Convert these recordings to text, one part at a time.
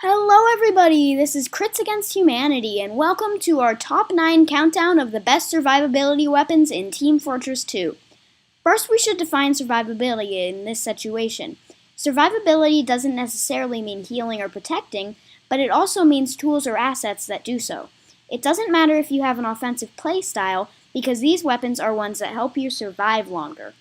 Hello everybody, this is Crits Against Humanity, and welcome to our top 9 countdown of the best survivability weapons in Team Fortress 2. First, we should define survivability in this situation. Survivability doesn't necessarily mean healing or protecting, but it also means tools or assets that do so. It doesn't matter if you have an offensive play style, because these weapons are ones that help you survive longer.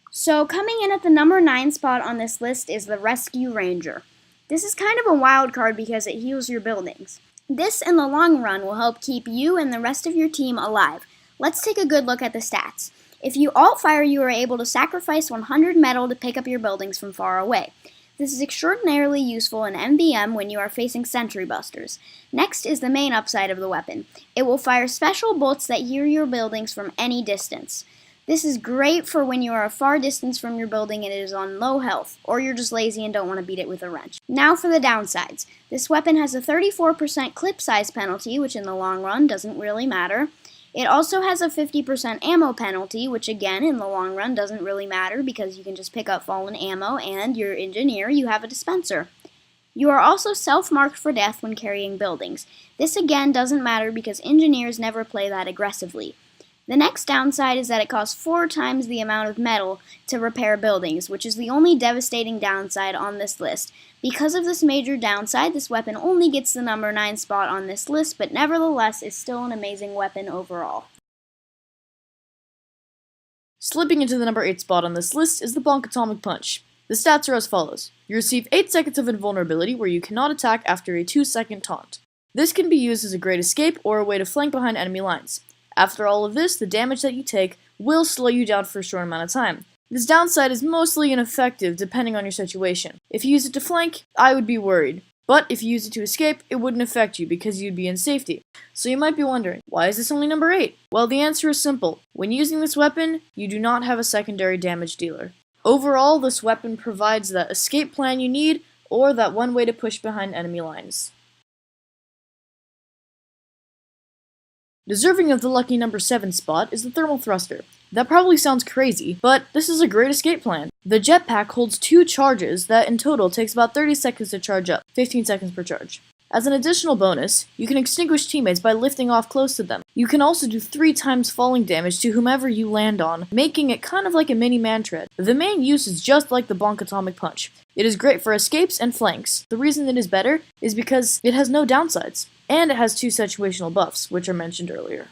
So coming in at the number 9 spot on this list is the Rescue Ranger. This is kind of a wild card because it heals your buildings. This, in the long run, will help keep you and the rest of your team alive. Let's take a good look at the stats. If you alt-fire, you are able to sacrifice 100 metal to pick up your buildings from far away. This is extraordinarily useful in MVM when you are facing sentry busters. Next is the main upside of the weapon. It will fire special bolts that heal your buildings from any distance. This is great for when you are a far distance from your building and it is on low health, or you're just lazy and don't want to beat it with a wrench. Now for the downsides. This weapon has a 34% clip size penalty, which in the long run doesn't really matter. It also has a 50% ammo penalty, which again in the long run doesn't really matter because you can just pick up fallen ammo and you're engineer, you have a dispenser. You are also self-marked for death when carrying buildings. This again doesn't matter because engineers never play that aggressively. The next downside is that it costs 4 times the amount of metal to repair buildings, which is the only devastating downside on this list. Because of this major downside, this weapon only gets the number 9 spot on this list, but nevertheless is still an amazing weapon overall. Slipping into the number 8 spot on this list is the Atomic Punch. The stats are as follows. You receive 8 seconds of invulnerability where you cannot attack after a 2-second taunt. This can be used as a great escape or a way to flank behind enemy lines. After all of this, the damage that you take will slow you down for a short amount of time. This downside is mostly ineffective depending on your situation. If you use it to flank, I would be worried. But if you use it to escape, it wouldn't affect you because you'd be in safety. So you might be wondering, why is this only number 8? Well, the answer is simple. When using this weapon, you do not have a secondary damage dealer. Overall, this weapon provides that escape plan you need or that one way to push behind enemy lines. Deserving of the lucky number 7 spot is the Thermal Thruster. That probably sounds crazy, but this is a great escape plan. The jetpack holds 2 charges that in total takes about 30 seconds to charge up, 15 seconds per charge. As an additional bonus, you can extinguish teammates by lifting off close to them. You can also do 3 times falling damage to whomever you land on, making it kind of like a mini man-tread. The main use is just like the Atomic Punch. It is great for escapes and flanks. The reason it is better is because it has no downsides. And it has 2 situational buffs, which are mentioned earlier.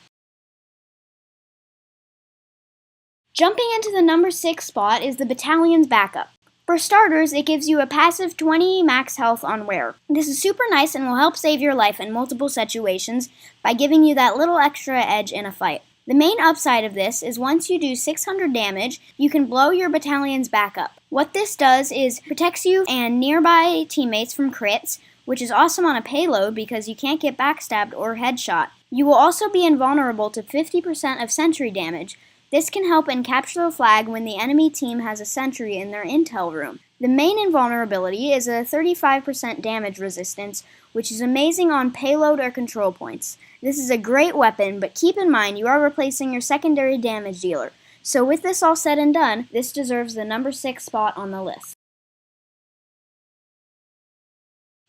Jumping into the number 6 spot is the Battalion's Backup. For starters, it gives you a passive 20 max health on wear. This is super nice and will help save your life in multiple situations by giving you that little extra edge in a fight. The main upside of this is once you do 600 damage, you can blow your battalion's backup. What this does is protects you and nearby teammates from crits, which is awesome on a payload because you can't get backstabbed or headshot. You will also be invulnerable to 50% of sentry damage. This can help in capture the flag when the enemy team has a sentry in their intel room. The main invulnerability is a 35% damage resistance, which is amazing on payload or control points. This is a great weapon, but keep in mind you are replacing your secondary damage dealer. So with this all said and done, this deserves the number 6 spot on the list.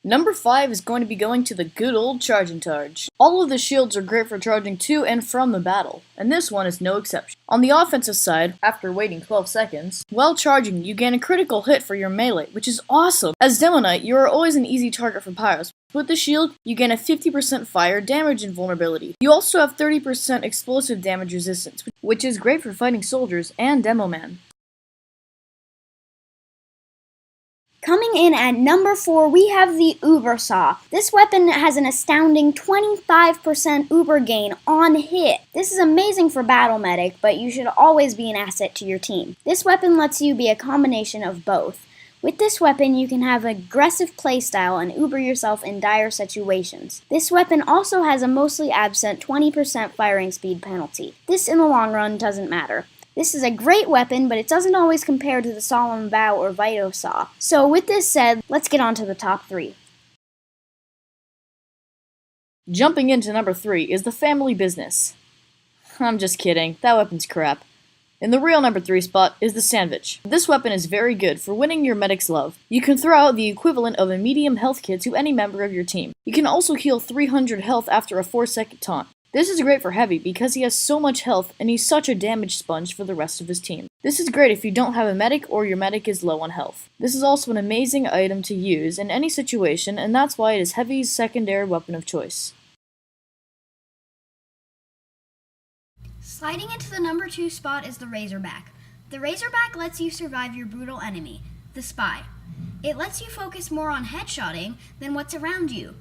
Number 5 is going to be going to the good old Charge and Targe. All of the shields are great for charging to and from the battle, and this one is no exception. On the offensive side, after waiting 12 seconds, while charging you gain a critical hit for your melee, which is awesome. As Demo Knight, you are always an easy target for pyros. With the shield, you gain a 50% fire damage invulnerability. You also have 30% explosive damage resistance, which is great for fighting soldiers and Demo Man. Coming in at number 4, we have the Uber Saw. This weapon has an astounding 25% Uber gain on hit. This is amazing for Battle Medic, but you should always be an asset to your team. This weapon lets you be a combination of both. With this weapon, you can have an aggressive playstyle and Uber yourself in dire situations. This weapon also has a mostly absent 20% firing speed penalty. This in the long run doesn't matter. This is a great weapon, but it doesn't always compare to the Solemn Vow or Vito Saw. So with this said, let's get on to the top 3. Jumping into number 3 is the Family Business. I'm just kidding, that weapon's crap. In the real number 3 spot is the sandwich. This weapon is very good for winning your medic's love. You can throw out the equivalent of a medium health kit to any member of your team. You can also heal 300 health after a 4-second taunt. This is great for Heavy because he has so much health and he's such a damage sponge for the rest of his team. This is great if you don't have a medic or your medic is low on health. This is also an amazing item to use in any situation, and that's why it is Heavy's secondary weapon of choice. Sliding into the number 2 spot is the Razorback. The Razorback lets you survive your brutal enemy, the Spy. It lets you focus more on headshotting than what's around you.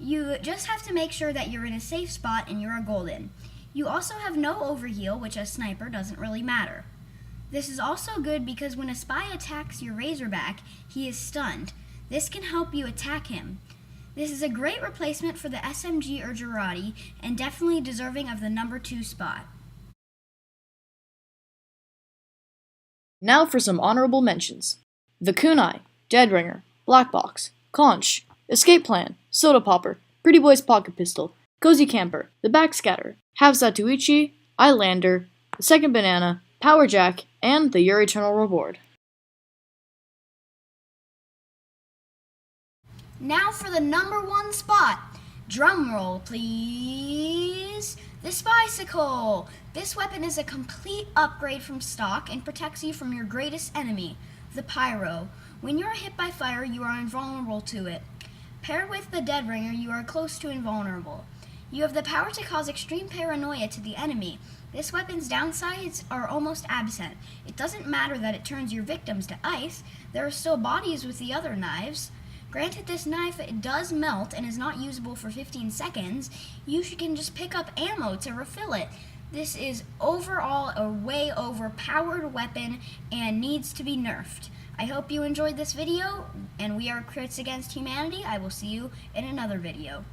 You just have to make sure that you're in a safe spot and you're a golden. You also have no overheal, which as Sniper doesn't really matter. This is also good because when a Spy attacks your Razorback, he is stunned. This can help you attack him. This is a great replacement for the SMG or Girardi and definitely deserving of the number 2 spot. Now for some honorable mentions. The Kunai, Deadringer, Black Box, Conch, Escape Plan, Soda Popper, Pretty Boy's Pocket Pistol, Cozy Camper, The Backscatter, Have Satuichi, Islander, The Second Banana, Power Jack, and the Your Eternal Reward. Now for the number 1 spot. Drum roll, please. The Spicicle. This weapon is a complete upgrade from stock and protects you from your greatest enemy, the Pyro. When you are hit by fire, you are invulnerable to it. Paired with the Deadringer, you are close to invulnerable. You have the power to cause extreme paranoia to the enemy. This weapon's downsides are almost absent. It doesn't matter that it turns your victims to ice. There are still bodies with the other knives. Granted, this knife does melt and is not usable for 15 seconds. You can just pick up ammo to refill it. This is overall a way overpowered weapon and needs to be nerfed. I hope you enjoyed this video, and we are Crits Against Humanity. I will see you in another video.